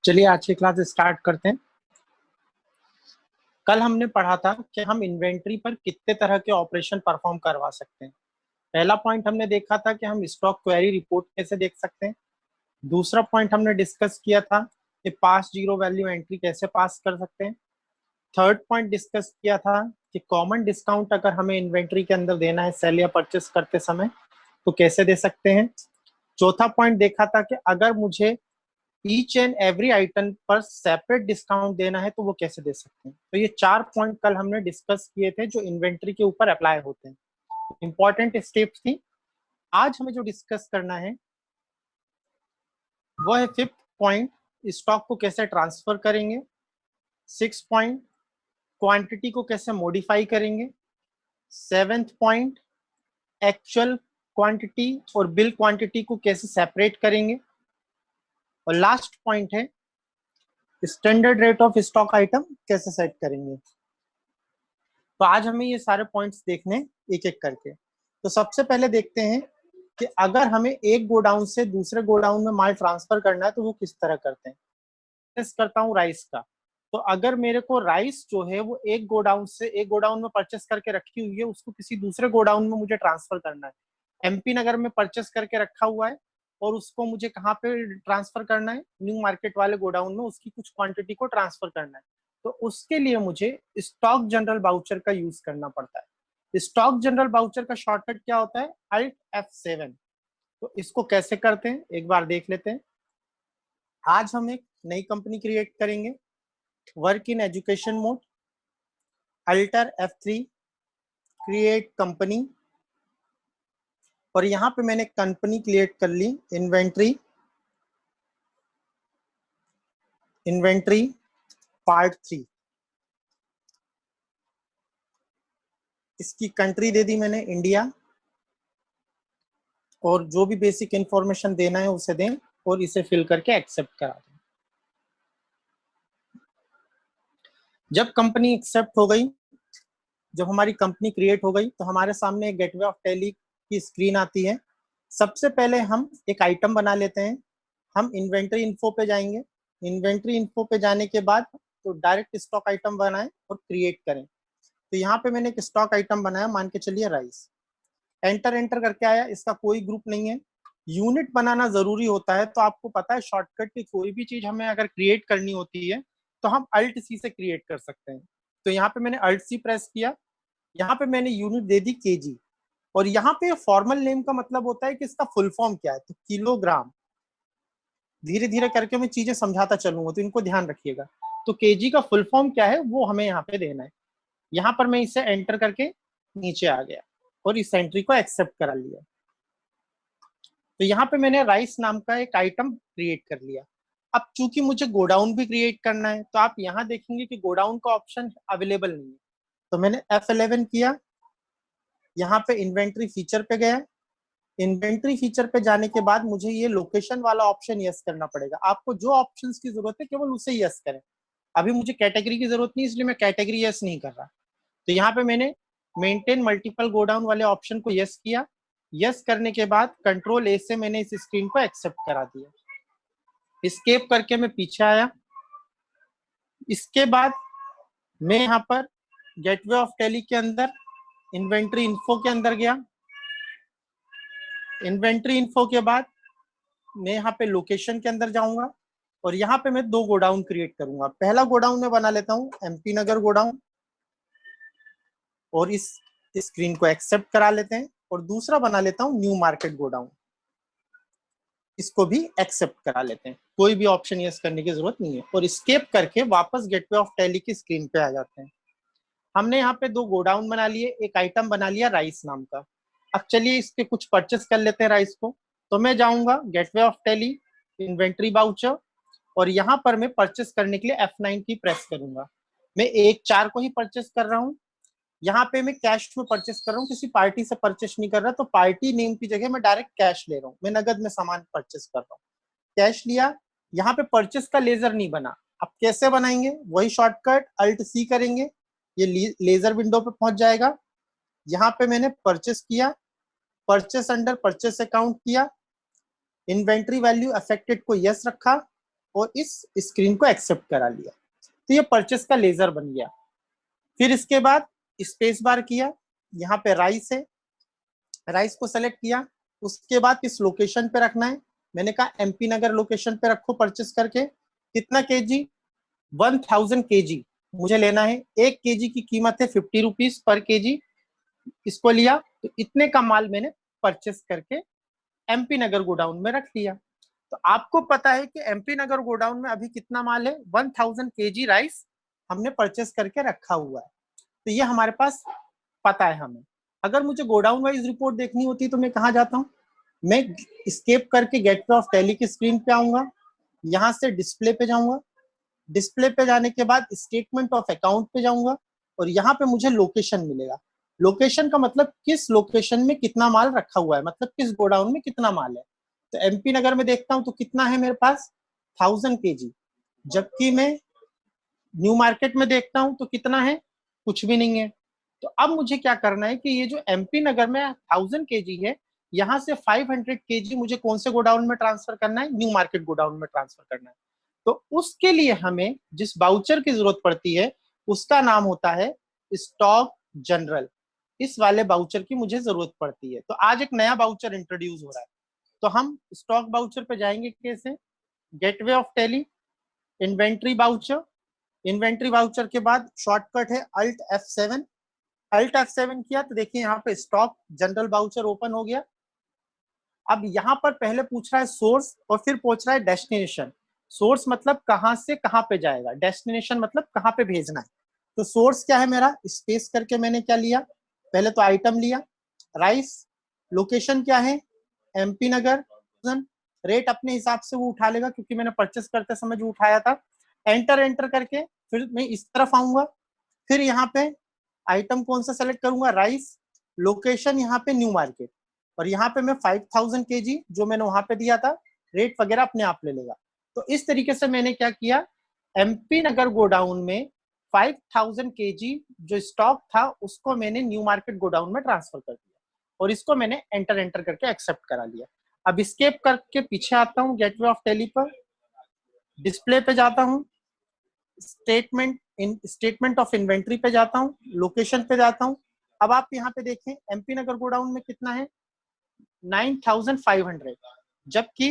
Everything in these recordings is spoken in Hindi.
चलिए आज की क्लास स्टार्ट करते हैं। कल हमने पढ़ा था कि हम इन्वेंट्री पर कितने तरह के ऑपरेशन परफॉर्म करवा सकते हैं। पहला पॉइंट हमने देखा था कि हम स्टॉक क्वेरी रिपोर्ट कैसे देख सकते हैं। दूसरा पॉइंट हमने डिस्कस किया था कि पास जीरो वैल्यू एंट्री कैसे पास कर सकते हैं। थर्ड पॉइंट डिस्कस किया था कि कॉमन डिस्काउंट अगर हमें इन्वेंट्री के अंदर देना है सेल या परचेस करते समय तो कैसे दे सकते हैं। चौथा पॉइंट देखा था कि अगर मुझे ईच एंड एवरी आइटम पर सेपरेट डिस्काउंट देना है तो वो कैसे दे सकते हैं। तो ये 4 पॉइंट कल हमने डिस्कस किए थे जो इन्वेंट्री के ऊपर अप्लाई होते हैं, इंपॉर्टेंट स्टेप्स थी। आज हमें जो डिस्कस करना है वो है 5th पॉइंट, स्टॉक को कैसे ट्रांसफर करेंगे। 6th पॉइंट, क्वांटिटी को कैसे मॉडिफाई करेंगे। 7th पॉइंट, एक्चुअल क्वांटिटी और बिल क्वांटिटी को कैसे सेपरेट करेंगे। और लास्ट पॉइंट है standard rate of stock item कैसे सेट करेंगे। तो आज हमें ये सारे पॉइंट्स देखने एक एक करके। तो सबसे पहले देखते हैं कि अगर हमें एक गोडाउन से दूसरे गोडाउन में माल ट्रांसफर करना है तो वो किस तरह करते हैं। करता हूँ राइस का। तो अगर मेरे को राइस जो है वो एक गोडाउन से एक गोडाउन में परचेस करके रखी हुई है, उसको किसी दूसरे गोडाउन में मुझे ट्रांसफर करना है। एमपी नगर में परचेस करके रखा हुआ है और उसको मुझे कहाँ पे ट्रांसफर करना है, न्यू मार्केट वाले गोडाउन में उसकी कुछ क्वांटिटी को ट्रांसफर करना है। तो उसके लिए मुझे स्टॉक जनरल बाउचर का यूज करना पड़ता है। स्टॉक जनरल बाउचर का शॉर्टकट क्या होता है, Alt F7। तो इसको कैसे करते हैं एक बार देख लेते हैं। आज हम एक नई कंपनी क्रिएट करेंगे, work in education mode, alter F3, create company. और यहाँ पे मैंने कंपनी क्रिएट कर ली, इन्वेंट्री पार्ट 3। इसकी कंट्री दे दी मैंने इंडिया, और जो भी बेसिक इंफॉर्मेशन देना है उसे दें और इसे फिल करके एक्सेप्ट करा दें। जब कंपनी एक्सेप्ट हो गई, जब हमारी कंपनी क्रिएट हो गई तो हमारे सामने एक गेटवे ऑफ टैली की स्क्रीन आती है। सबसे पहले हम एक आइटम बना लेते हैं। हम इन्वेंट्री इन्फो पे जाएंगे। इन्वेंट्री इन्फो पे जाने के बाद तो डायरेक्ट स्टॉक आइटम बनाएं और क्रिएट करें। तो यहाँ पे मैंने एक स्टॉक आइटम बनाया, मान के चलिए राइस। एंटर एंटर करके आया, इसका कोई ग्रुप नहीं है। यूनिट बनाना जरूरी होता है, तो आपको पता है शॉर्टकट की कोई भी चीज हमें अगर क्रिएट करनी होती है तो हम अल्ट सी से क्रिएट कर सकते हैं। तो यहाँ पे मैंने अल्ट सी प्रेस किया, यहाँ पे मैंने यूनिट दे दी केजी। और यहाँ पे फॉर्मल नेम का मतलब होता है कि इसका फुल फॉर्म क्या है, तो किलोग्राम। धीरे धीरे करके मैं चीजें समझाता चलूंगा तो इनको ध्यान रखिएगा। तो केजी का फुल फॉर्म क्या है वो हमें यहाँ पे देना है। यहाँ पर मैं इसे एंटर करके नीचे आ गया और इस एंट्री को एक्सेप्ट करा लिया। तो यहाँ पे मैंने राइस नाम का एक आइटम क्रिएट कर लिया। अब चूंकि मुझे गोडाउन भी क्रिएट करना है तो आप यहाँ देखेंगे कि गोडाउन का ऑप्शन अवेलेबल नहीं है। तो मैंने F11 किया, यहाँ पे इन्वेंट्री फीचर पे गया। इन्वेंट्री फीचर पे जाने के बाद मुझे ये लोकेशन वाला ऑप्शन यस करना पड़ेगा। आपको जो ऑप्शंस की जरूरत है केवल उसे यस करें। अभी मुझे कैटेगरी की जरूरत नहीं, इसलिए मैं कैटेगरी यस नहीं कर रहा। तो यहाँ पे मैंने मेंटेन मल्टीपल गोडाउन वाले ऑप्शन को यस किया। यस करने के बाद कंट्रोल ए से मैंने इस स्क्रीन को एक्सेप्ट करा दिया। एस्केप करके मैं पीछे आया। इसके बाद मैं यहाँ पर गेटवे ऑफ टैली के अंदर इन्वेंट्री इन्फो के अंदर गया। इन्वेंट्री इन्फो के बाद मैं यहाँ पे लोकेशन के अंदर जाऊंगा और यहाँ पे मैं 2 गोडाउन क्रिएट करूंगा। पहला गोडाउन मैं बना लेता हूँ एमपी नगर गोडाउन, और इस स्क्रीन को एक्सेप्ट करा लेते हैं। और दूसरा बना लेता हूँ न्यू मार्केट गोडाउन, इसको भी एक्सेप्ट करा लेते हैं। कोई भी ऑप्शन यस करने की जरूरत नहीं है। और एस्केप करके वापस गेटवे ऑफ टैली की स्क्रीन पे आ जाते हैं। हमने यहाँ पे 2 गोडाउन बना लिए, एक आइटम बना लिया राइस नाम का। अब चलिए इसके कुछ परचेस कर लेते हैं राइस को। तो मैं जाऊंगा gateway of Tally, inventory voucher, और यहाँ पर मैं परचेस करने के लिए F9 की प्रेस करूंगा। मैं 1/4 को ही परचेस कर रहा हूँ। यहाँ पे मैं कैश में परचेस कर रहा हूँ, किसी पार्टी से परचेस नहीं कर रहा। तो पार्टी नेम की जगह मैं डायरेक्ट कैश ले रहा हूँ, मैं नगद में सामान परचेस कर रहा हूँ। कैश लिया, यहाँ पे परचेस का लेजर नहीं बना। अब कैसे बनाएंगे, वही शॉर्टकट अल्ट सी करेंगे, ये लेजर विंडो पे पहुंच जाएगा। यहाँ पे मैंने परचेस किया, परचेस अंडर परचेस अकाउंट किया, इन्वेंट्री वैल्यू अफेक्टेड को यस रखा और इस स्क्रीन को एक्सेप्ट करा लिया। तो ये परचेस का लेजर बन गया। फिर इसके बाद स्पेस बार किया, यहाँ पे राइस है, राइस को सेलेक्ट किया। उसके बाद किस लोकेशन पे रखना है, मैंने कहा एमपी नगर लोकेशन पे रखो परचेस करके। कितना केजी, 1000 केजी मुझे लेना है। 1 केजी की कीमत है 50 रुपीज पर केजी। इसको लिया तो इतने का माल मैंने परचेस करके एमपी नगर गोडाउन में रख लिया। तो आपको पता है कि एमपी नगर गोडाउन में अभी कितना माल है, 1000 केजी राइस हमने परचेस करके रखा हुआ है। तो ये हमारे पास पता है हमें। अगर मुझे गोडाउन वाइज रिपोर्ट देखनी होती तो मैं कहाँ जाता हूँ, मैं स्केप करके गेटवे ऑफ टैली की स्क्रीन पे आऊंगा, यहाँ से डिस्प्ले पे जाऊंगा, डिस्प्ले पे जाने के बाद स्टेटमेंट ऑफ अकाउंट पे जाऊंगा और यहाँ पे मुझे लोकेशन मिलेगा। लोकेशन का मतलब किस लोकेशन में कितना माल रखा हुआ है, मतलब किस गोडाउन में कितना माल है। तो एमपी नगर में देखता हूँ तो कितना है मेरे पास, 1000 केजी। जबकि मैं न्यू मार्केट में देखता हूँ तो कितना है, कुछ भी नहीं है। तो अब मुझे क्या करना है कि ये जो एमपी नगर में 1000 केजी है, यहाँ से 500 केजी मुझे कौन से गोडाउन में ट्रांसफर करना है, न्यू मार्केट गोडाउन में ट्रांसफर करना है। तो उसके लिए हमें जिस बाउचर की जरूरत पड़ती है उसका नाम होता है स्टॉक जनरल। इस वाले बाउचर की मुझे जरूरत पड़ती है। तो आज एक नया बाउचर इंट्रोड्यूस हो रहा है। तो हम स्टॉक बाउचर पे जाएंगे कैसे, gateway of Tally, inventory voucher. Inventory voucher के बाद शॉर्टकट है अल्ट F7। अल्ट F7 किया तो देखिए यहाँ पे स्टॉक जनरल वाउचर ओपन हो गया। अब यहाँ पर पहले पूछ रहा है सोर्स और फिर पूछ रहा है डेस्टिनेशन। सोर्स मतलब कहाँ से कहाँ पे जाएगा, डेस्टिनेशन मतलब कहाँ पे भेजना है। तो सोर्स क्या है मेरा, स्पेस करके मैंने क्या लिया, पहले तो आइटम लिया राइस। लोकेशन क्या है, एमपी नगर। रेट अपने हिसाब से वो उठा लेगा क्योंकि मैंने परचेस करते समय जो उठाया था। एंटर एंटर करके फिर मैं इस तरफ आऊंगा। फिर यहाँ पे आइटम कौन सा सेलेक्ट करूंगा, राइस। लोकेशन यहाँ पे न्यू मार्केट और यहाँ पे मैं 5000 केजी जो मैंने वहां पे दिया था, रेट वगैरह अपने आप ले लेगा। तो इस तरीके से मैंने क्या किया, एमपी नगर गोडाउन में 5000 केजी जो स्टॉक था उसको मैंने न्यू मार्केट गोडाउन में ट्रांसफर कर दिया और इसको मैंने एंटर एंटर करके एक्सेप्ट करा लिया। अब स्केप करके पीछे आता हूँ गेटवे ऑफ टैली पर, डिस्प्ले पे जाता हूँ, स्टेटमेंट ऑफ इन्वेंट्री पे जाता हूँ, लोकेशन पे जाता हूँ। अब आप यहाँ पे देखें एमपी नगर गोडाउन में कितना है, 9500, जबकि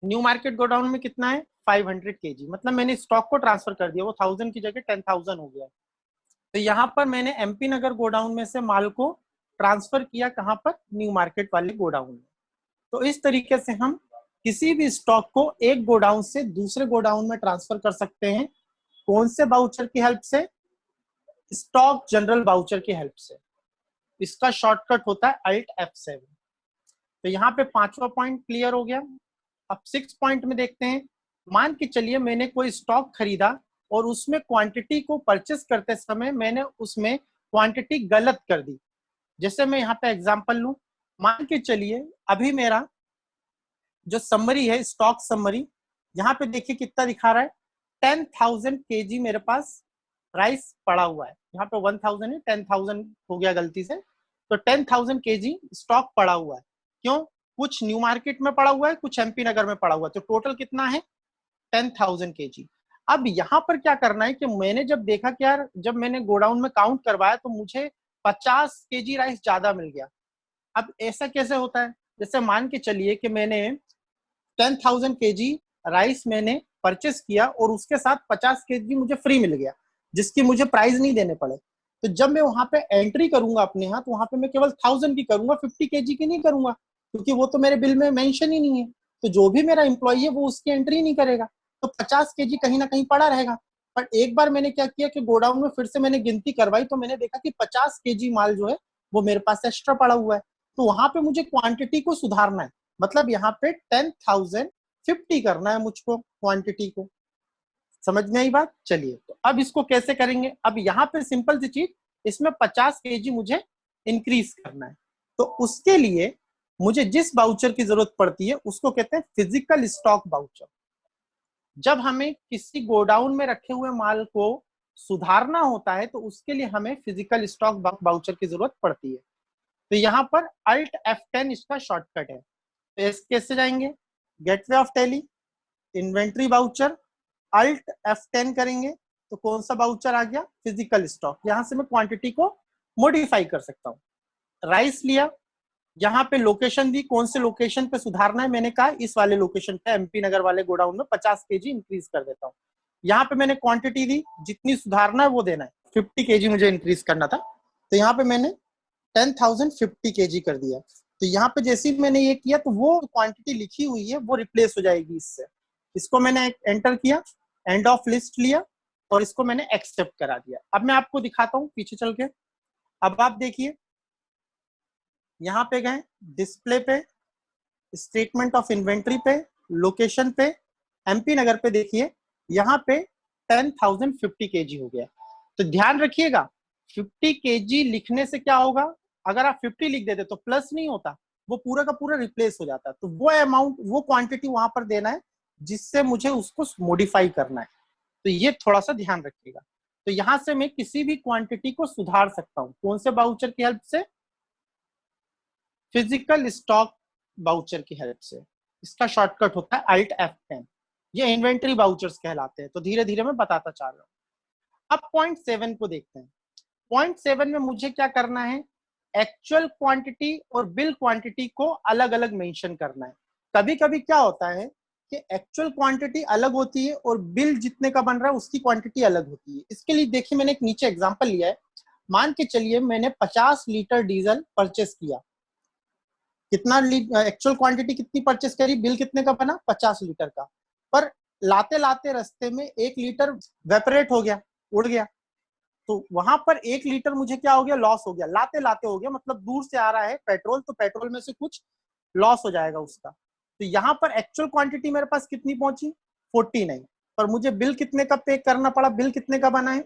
न्यू मार्केट गोडाउन में कितना है 500 केजी। मतलब मैंने स्टॉक को ट्रांसफर कर दिया, वो 1000 की जगह 10,000 हो गया। तो यहाँ पर मैंने एमपी नगर गोडाउन में से माल को ट्रांसफर किया कहाँ पर, न्यू मार्केट वाले गोडाउन में। तो इस तरीके से हम किसी भी स्टॉक को एक गोडाउन से दूसरे गोडाउन में ट्रांसफर कर सकते हैं। कौन से बाउचर की हेल्प से, स्टॉक जनरल बाउचर की हेल्प से। इसका शॉर्टकट होता है अल्ट F7। तो यहाँ पे 5वां पॉइंट क्लियर हो गया। अब 6 पॉइंट में देखते हैं। मान के चलिए मैंने कोई स्टॉक खरीदा और उसमें क्वांटिटी को परचेस करते समय मैंने उसमें क्वांटिटी गलत कर दी। जैसे मैं यहाँ पे एग्जांपल लूं, मान के चलिए अभी मेरा जो समरी है, स्टॉक समरी, यहाँ पे देखिए कितना दिखा रहा है, 10,000 केजी मेरे पास राइस पड़ा हुआ है। यहाँ पे 1000 है, 10,000 हो गया गलती से। तो 10,000 केजी स्टॉक पड़ा हुआ है। क्यों, कुछ न्यू मार्केट में पड़ा हुआ है, कुछ एमपी नगर में पड़ा हुआ है। तो टोटल कितना है 10,000 केजी। अब यहाँ पर क्या करना है कि मैंने जब देखा कि यार जब मैंने गोडाउन में काउंट करवाया तो मुझे 50 केजी राइस ज्यादा मिल गया। अब ऐसा कैसे होता है, जैसे मान के चलिए कि मैंने 10,000 केजी राइस मैंने परचेस किया और उसके साथ 50 केजी मुझे फ्री मिल गया जिसकी मुझे प्राइस नहीं देने पड़े। तो जब मैं वहां पे एंट्री करूंगा अपने यहाँ तो वहां पे मैं केवल 1000 की करूंगा, 50 केजी की नहीं करूंगा क्योंकि वो तो मेरे बिल में मेंशन ही नहीं है। तो जो भी मेरा एम्प्लॉई है वो उसकी एंट्री नहीं करेगा, तो 50 केजी कहीं ना कहीं पड़ा रहेगा। पर एक बार मैंने क्या किया कि गोडाउन में फिर से मैंने गिनती करवाई तो मैंने देखा कि 50 केजी माल जो है वो मेरे पास एक्स्ट्रा पड़ा हुआ है। तो वहां पे मुझे क्वांटिटी को सुधारना है, मतलब यहाँ पे 10,050 करना है मुझको क्वांटिटी को। समझ में आई बात, चलिए तो अब इसको कैसे करेंगे। अब यहाँ पे सिंपल सी चीज, इसमें 50 केजी मुझे इंक्रीज करना है। तो उसके लिए मुझे जिस बाउचर की जरूरत पड़ती है उसको कहते हैं फिजिकल स्टॉक बाउचर। जब हमें किसी गोडाउन में रखे हुए माल को सुधारना होता है तो उसके लिए हमें फिजिकल स्टॉक बाउचर की जरूरत पड़ती है। तो यहाँ पर अल्ट F10 इसका शॉर्टकट है। तो कैसे जाएंगे, gateway of Tally, inventory voucher, alt F10 करेंगे तो कौन सा बाउचर आ गया, फिजिकल स्टॉक। यहां से मैं क्वांटिटी को मॉडिफाई कर सकता हूँ। राइस लिया, यहाँ पे लोकेशन दी, कौन से लोकेशन पे सुधारना है, मैंने कहा इस वाले लोकेशन पे MP नगर वाले गोडाउन में 50 kg इंक्रीज कर देता हूँ। यहाँ पे मैंने क्वांटिटी दी, जितनी सुधारना है वो देना है, 50 kg मुझे इंक्रीज करना था, तो यहाँ पे मैंने 10,050 kg कर दिया। तो यहाँ पे जैसे ही मैंने ये किया तो वो क्वांटिटी लिखी हुई है वो रिप्लेस हो जाएगी इससे। इसको मैंने एंटर किया, एंड ऑफ लिस्ट लिया और इसको मैंने एक्सेप्ट करा दिया। अब मैं आपको दिखाता हूँ पीछे चल के। अब आप देखिए, यहाँ पे गए डिस्प्ले पे, स्टेटमेंट ऑफ इन्वेंट्री पे, लोकेशन पे, MP नगर पे, देखिए यहाँ पे 10,050 kg हो गया। तो ध्यान रखिएगा 50 kg लिखने से क्या होगा, अगर आप 50 लिख देते तो प्लस नहीं होता, वो पूरा का पूरा रिप्लेस हो जाता। तो वो अमाउंट, वो क्वांटिटी वहां पर देना है जिससे मुझे उसको मॉडिफाई करना है। तो ये थोड़ा सा ध्यान रखिएगा। तो यहां से मैं किसी भी क्वांटिटी को सुधार सकता हूँ, कौन से बाउचर की हेल्प से, फिजिकल स्टॉक बाउचर की हेल्प से। इसका शॉर्टकट होता है अल्ट F10। ये इन्वेंट्री बाउचर्स कहलाते हैं। तो धीरे धीरे मैं बताता चल रहा हूँ। अब पॉइंट 7 को देखते हैं। पॉइंट 7 में मुझे क्या करना है, एक्चुअल क्वांटिटी और बिल क्वांटिटी को अलग अलग मेंशन करना है। कभी कभी क्या होता है कि एक्चुअल क्वांटिटी अलग होती है और बिल जितने का बन रहा है उसकी क्वांटिटी अलग होती है। इसके लिए देखिए मैंने एक नीचे एग्जांपल लिया है। मान के चलिए मैंने 50 लीटर डीजल परचेस किया। कितना एक्चुअल क्वांटिटी कितनी परचेस करी, बिल कितने का बना, 50 लीटर का। पर लाते लाते रास्ते में 1 लीटर वेपरेट हो गया, उड़ गया। तो वहां पर 1 लीटर मुझे क्या हो गया, लॉस हो गया। लाते लाते हो गया मतलब दूर से आ रहा है पेट्रोल, तो पेट्रोल में से कुछ लॉस हो जाएगा उसका। तो यहाँ पर एक्चुअल क्वांटिटी मेरे पास कितनी पहुंची, 49। पर मुझे बिल कितने का पे करना पड़ा, बिल कितने का बना है,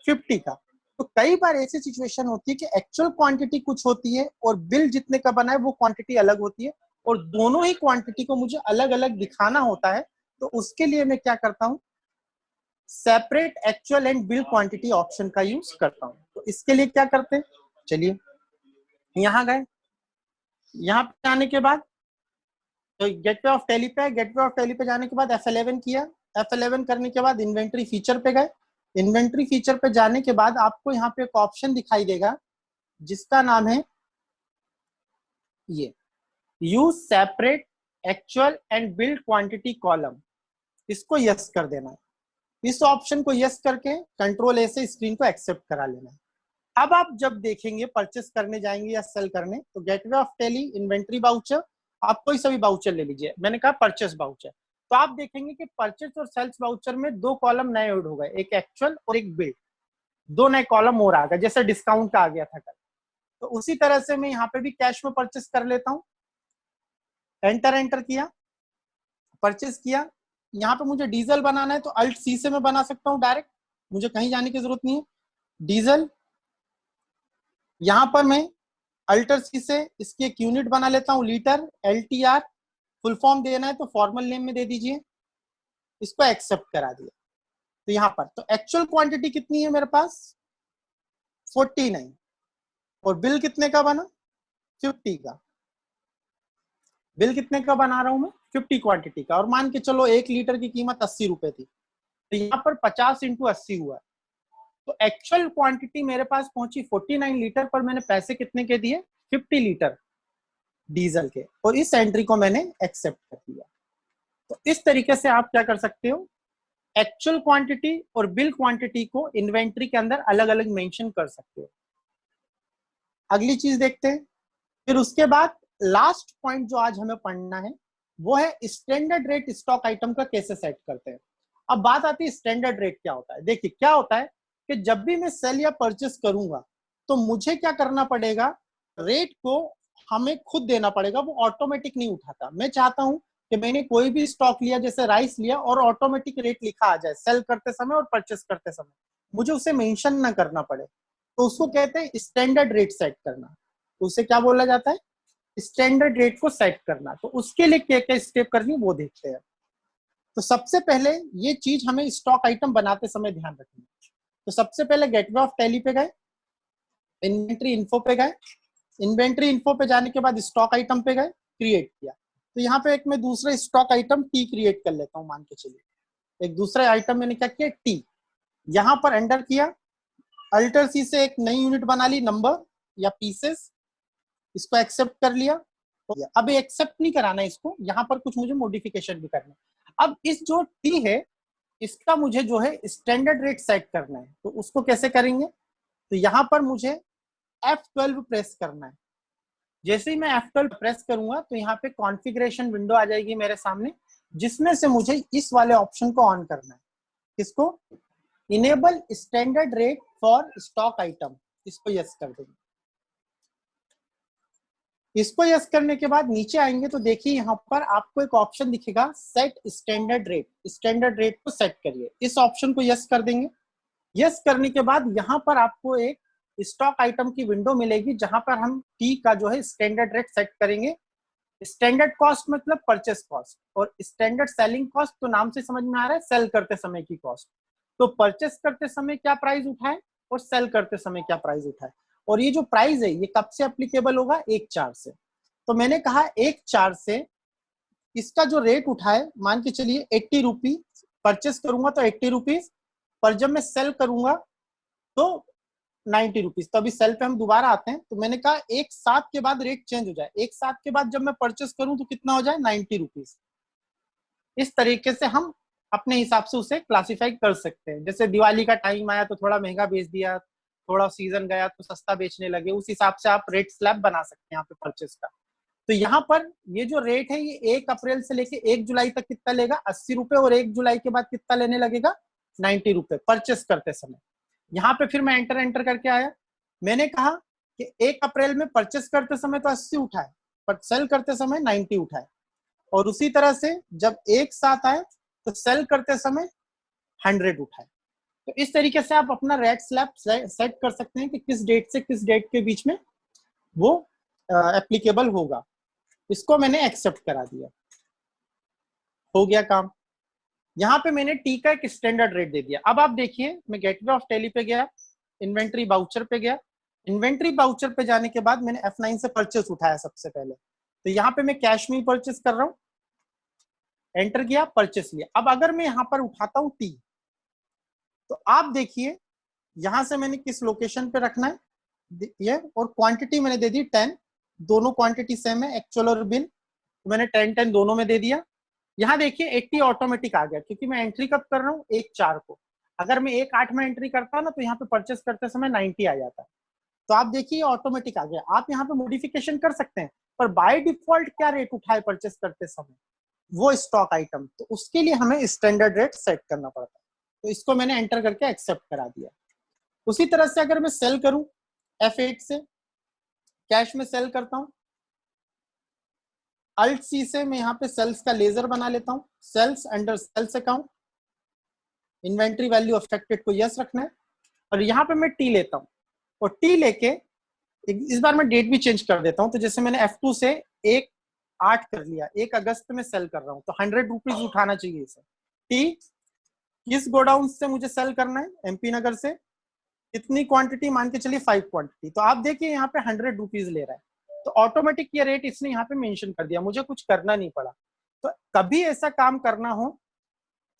50 का। तो कई बार ऐसी सिचुएशन होती है कि एक्चुअल क्वांटिटी कुछ होती है और बिल जितने का बना है वो क्वांटिटी अलग होती है, और दोनों ही क्वांटिटी को मुझे अलग अलग दिखाना होता है। तो उसके लिए मैं क्या करता हूँ, separate actual and bill quantity option का यूज करता हूँ। तो इसके लिए क्या करते हैं, चलिए यहाँ गए। यहाँ पे आने के बाद तो गेटवे ऑफ टैली पे, गेटवे ऑफ टैली पे जाने के बाद F11 किया। F11 करने के बाद इन्वेंट्री फीचर पे गए। इन्वेंट्री फीचर पे जाने के बाद आपको यहाँ पे एक ऑप्शन दिखाई देगा जिसका नाम है ये, use separate actual and build quantity column. इसको यस कर देना है। इस ऑप्शन को यस करके कंट्रोल A से स्क्रीन को एक्सेप्ट करा लेना है। अब आप जब देखेंगे परचेस करने जाएंगे या सेल करने, तो gateway of Tally, inventory voucher, आप कोई सभी बाउचर ले लीजिए। मैंने कहा परचेस बाउचर, तो आप देखेंगे कि परचेस और सेल्स बाउचर में 2 कॉलम नए ऐड हो गए, एक एक्चुअल और एक बिल्ड। 2 नए कॉलम और आ गए, जैसे डिस्काउंट का आ गया था कल। तो उसी तरह से मैं यहाँ पे भी कैश में परचेस कर लेता हूँ। एंटर किया, परचेस किया। यहाँ पे मुझे डीजल बनाना है तो अल्ट C से मैं बना सकता हूँ डायरेक्ट, मुझे कहीं जाने की जरूरत नहीं है। डीजल, यहाँ पर मैं अल्टर C से इसकी एक यूनिट बना लेता हूँ, लीटर। LTR फुल फॉर्म देना है तो फॉर्मल नेम में दे दीजिए। इसको एक्सेप्ट करा दिया। तो यहाँ पर तो एक्चुअल क्वांटिटी कितनी है मेरे पास, 49, और बिल कितने का बना, 50 का। बिल कितने का बना रहा हूं मैं, 50 क्वांटिटी का। और मान के चलो 1 लीटर की कीमत 80 रुपए थी, तो यहाँ पर 50 × 80 हुआ। तो एक्चुअल क्वांटिटी मेरे पास पहुंची 49 लीटर, पर मैंने पैसे कितने के दिए, 50 लीटर डीजल के, और इस एंट्री को मैंने एक्सेप्ट कर दिया। तो इस तरीके से आप क्या कर सकते हो, एक्चुअल क्वांटिटी और बिल क्वांटिटी को इन्वेंट्री के अंदर अलग अलग मेंशन कर सकते हो। अगली चीज देखते हैं। फिर उसके बाद लास्ट पॉइंट जो आज हमें पढ़ना है वो है स्टैंडर्ड रेट स्टॉक आइटम का कैसे सेट करते हैं। अब बात आती है स्टैंडर्ड रेट क्या होता है। देखिए क्या होता है कि जब भी मैं सेल या परचेस करूंगा तो मुझे क्या करना पड़ेगा, रेट को हमें खुद देना पड़ेगा, वो ऑटोमेटिक नहीं उठाता। मैं चाहता हूं कि मैंने कोई भी स्टॉक लिया, जैसे राइस लिया, और ऑटोमेटिक रेट लिखा आ जाए सेल करते समय और परचेस करते समय, मुझे उसे मेंशन ना करना पड़े। तो उसको कहते हैं स्टैंडर्ड रेट सेट करना। तो उसे क्या बोला जाता है, स्टैंडर्ड रेट को सेट करना। तो उसके लिए क्या क्या स्टेप करनी है वो देखते हैं। तो सबसे पहले ये चीज हमें स्टॉक आइटम बनाते समय ध्यान रखनी है। तो सबसे पहले गेटवे ऑफ टैली पे गए, इन्वेंट्री इन्फो पे गए। इन्वेंट्री इन्फो पे जाने के बाद स्टॉक आइटम पे गए, क्रिएट किया। तो यहाँ पे एक मैं दूसरा स्टॉक आइटम टी क्रिएट कर लेता हूँ, मान के चलिए एक दूसरा आइटम मैंने क्या किया, टी, यहाँ पर एंटर किया, अल्टर सी से एक नई यूनिट बना ली, नंबर या पीसेस, इसको एक्सेप्ट कर लिया। अब एक्सेप्ट नहीं कराना इसको, यहाँ पर कुछ मुझे मॉडिफिकेशन भी करना है। अब इस जो टी है इसका मुझे जो है स्टैंडर्ड रेट सेट करना है, तो उसको कैसे करेंगे, तो यहाँ पर मुझे F12 प्रेस करना है। जैसे ही मैं F12 प्रेस करूंगा तो यहाँ पे कॉन्फ़िगरेशन विंडो आ जाएगी मेरे सामने, जिसमें से मुझे इस वाले ऑप्शन को ऑन करना है। किसको, enable standard rate for stock item, इसको यस कर देंगे। इसको यस करने के बाद नीचे आएंगे तो देखिए यहाँ पर आपको एक ऑप्शन दिखेगा, set standard rate, standard rate को सेट करिए, इस ऑप्शन को यस कर देंगे। यस करने के बाद यहाँ पर आपको एक स्टॉक आइटम की विंडो मिलेगी, जहां पर हम टी का जो है स्टैंडर्ड रेट सेट करेंगे। स्टैंडर्ड कॉस्ट मतलब परचेस कॉस्ट, और स्टैंडर्ड सेलिंग कॉस्ट तो नाम से समझ में आ रहा है, सेल करते समय की कॉस्ट। तो परचेस करते समय क्या प्राइस उठाए और सेल करते समय क्या प्राइस उठाए, और ये जो प्राइस है ये कब से एप्लीकेबल होगा, 1/4 से। तो मैंने कहा 1/4 से इसका जो रेट उठाए, मान के चलिए 80 रुपीज, परचेस करूंगा तो 80 रुपीज, पर जब मैं सेल करूंगा तो 90 रुपीज। तो अभी सेल पे हम दोबारा आते हैं, तो मैंने कहा 1/7 के बाद रेट चेंज हो जाए, 1/7 के बाद जब मैं परचेस करूं तो कितना हो जाए, 90 रुपीज। इस तरीके से हम अपने हिसाब से उसे क्लासिफाई कर सकते हैं। जैसे दिवाली का टाइम आया तो थोड़ा महंगा बेच दिया, थोड़ा सीजन गया तो सस्ता बेचने लगे, उस हिसाब से आप रेट स्लैब बना सकते हैं यहाँ पे परचेस का। तो यहाँ पर ये जो रेट है ये 1 अप्रैल से लेके 1 जुलाई तक कितना लेगा, 80 रुपए, और 1 जुलाई के बाद कितना लेने लगेगा, 90 रुपए परचेस करते समय। यहाँ पे फिर मैं एंटर करके आया, मैंने कहा कि 1 अप्रैल में परचेस करते समय तो 80 उठाए, पर सेल करते समय 90 उठाए, और उसी तरह से जब 1/7 आए तो सेल करते समय 100 उठाए। तो इस तरीके से आप अपना रेट स्लैब सेट कर सकते हैं कि किस डेट से किस डेट के बीच में वो एप्लीकेबल होगा। इसको मैंने एक्सेप्ट करा दिया, हो गया काम। यहाँ पे मैंने टी का एक स्टैंडर्ड रेट दे दिया। अब आप देखिए, मैं गेटवे ऑफ टैली पे गया, इन्वेंट्री बाउचर पे गया, इन्वेंट्री बाउचर पे जाने के बाद मैंने F9 से परचेस उठाया सबसे पहले। तो यहाँ पे मैं कैश में ही परचेस कर रहा हूँ, एंटर किया, परचेस लिया। अब अगर मैं यहाँ पर उठाता हूँ टी, तो आप देखिए यहाँ से मैंने किस लोकेशन पे रखना है ये, और क्वांटिटी मैंने दे दी 10, दोनों क्वांटिटी सेम है, एक्चुअल और बिल, तो मैंने 10 दोनों में दे दिया। यहाँ देखिए 80 ऑटोमेटिक आ गया, क्योंकि मैं एंट्री कब कर रहा हूँ, 1/4 को। अगर मैं 1/8 में एंट्री करता ना तो यहाँ पे परचेस करते समय 90 आ जाता है। तो आप देखिए ऑटोमेटिक आ गया। आप यहाँ पे मॉडिफिकेशन कर सकते हैं, पर बाय डिफॉल्ट क्या रेट उठाए परचेस करते समय, वो स्टॉक आइटम, तो उसके लिए हमें स्टैंडर्ड रेट सेट करना पड़ता है। तो इसको मैंने एंटर करके एक्सेप्ट करा दिया। उसी तरह से अगर मैं सेल करूं, F8 से कैश में सेल करता हूं, Alt C से मैं यहाँ पे सेल्स का लेजर बना लेता हूं, sales under sales account, inventory value affected को यस रखना है, और यहाँ पे मैं टी लेता हूँ, और टी लेके इस बार मैं डेट भी चेंज कर देता हूँ। तो जैसे मैंने F2 से 1/8 कर लिया, 1 अगस्त में सेल कर रहा हूँ, तो 100 रुपीज उठाना चाहिए इसे। टी किस गोडाउन से मुझे सेल करना है, MP नगर से, कितनी क्वांटिटी, मान के चलिए 5 क्वांटिटी। तो आप देखिए यहाँ पे 100 रुपीज ले रहा है, तो ऑटोमेटिक ये रेट इसने यहाँ पे मेंशन कर दिया, मुझे कुछ करना नहीं पड़ा। तो कभी ऐसा काम करना हो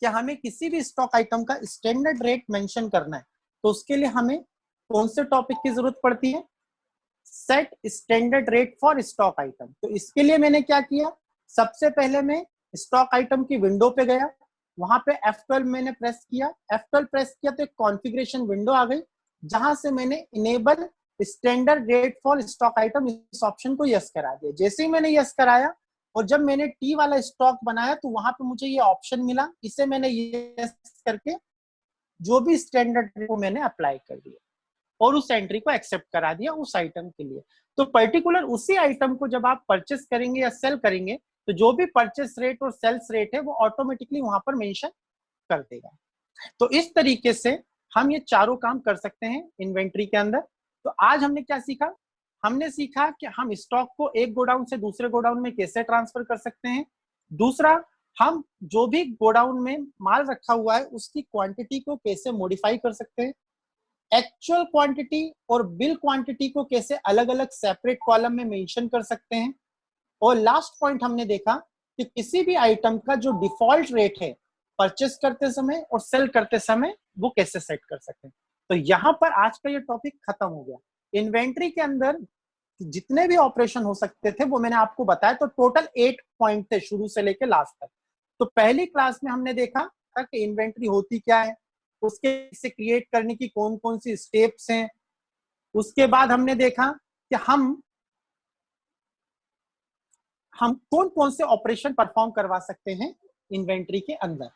कि हमें किसी भी स्टॉक आइटम का स्टैंडर्ड रेट मेंशन करना है, तो उसके लिए हमें कौन से टॉपिक की जरूरत पड़ती है, set standard rate for stock item. तो इसके लिए मैंने क्या किया, सबसे पहले मैं स्टॉक आइटम की विंडो पे गया, वहां पे F12 मैंने प्रेस किया, F12 प्रेस किया तो एक कॉन्फ़िगरेशन विंडो आ गई, जहां से मैंने enable standard rate for stock item, इस ऑप्शन को यस करा दिया। जैसे ही मैंने यस कराया और जब मैंने टी वाला स्टॉक बनाया तो वहां पे मुझे ये ऑप्शन मिला, इसे मैंने यस करके जो भी स्टैंडर्ड रेट को मैंने अप्लाई कर दिया और उस एंट्री को एक्सेप्ट करा दिया उस आइटम के लिए। तो पर्टिकुलर उसी आइटम को जब आप परचेस करेंगे या सेल करेंगे, तो जो भी परचेस रेट और सेल्स रेट है वो ऑटोमेटिकली वहां पर मेंशन कर देगा। तो इस तरीके से हम ये चारों काम कर सकते हैं इन्वेंट्री के अंदर। तो आज हमने क्या सीखा, हमने सीखा कि हम स्टॉक को एक गोडाउन से दूसरे गोडाउन में कैसे ट्रांसफर कर सकते हैं। दूसरा, हम जो भी गोडाउन में माल रखा हुआ है उसकी क्वांटिटी को कैसे मॉडिफाई कर सकते हैं, एक्चुअल क्वांटिटी और बिल क्वांटिटी को कैसे अलग अलग सेपरेट कॉलम में मेंशन कर सकते हैं। और लास्ट पॉइंट हमने देखा कि किसी भी आइटम का जो डिफॉल्ट रेट है परचेस करते समय और सेल करते समय वो कैसे सेट कर सकते हैं। तो यहाँ पर आज का ये टॉपिक खत्म हो गया। इन्वेंट्री के अंदर जितने भी ऑपरेशन हो सकते थे वो मैंने आपको बताया। तो टोटल 8 पॉइंट थे शुरू से लेकर लास्ट तक। तो पहली क्लास में हमने देखा था कि इन्वेंट्री होती क्या है, उसके से क्रिएट करने की कौन कौन सी स्टेप्स हैं। उसके बाद हमने देखा कि हम कौन कौन से ऑपरेशन परफॉर्म करवा सकते हैं इन्वेंट्री के अंदर।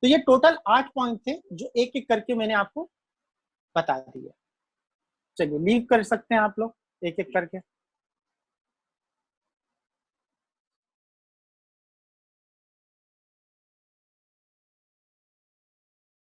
तो ये टोटल 8 पॉइंट थे जो एक एक करके मैंने आपको बता दिया। चलिए लीव कर सकते हैं आप लोग एक एक करके।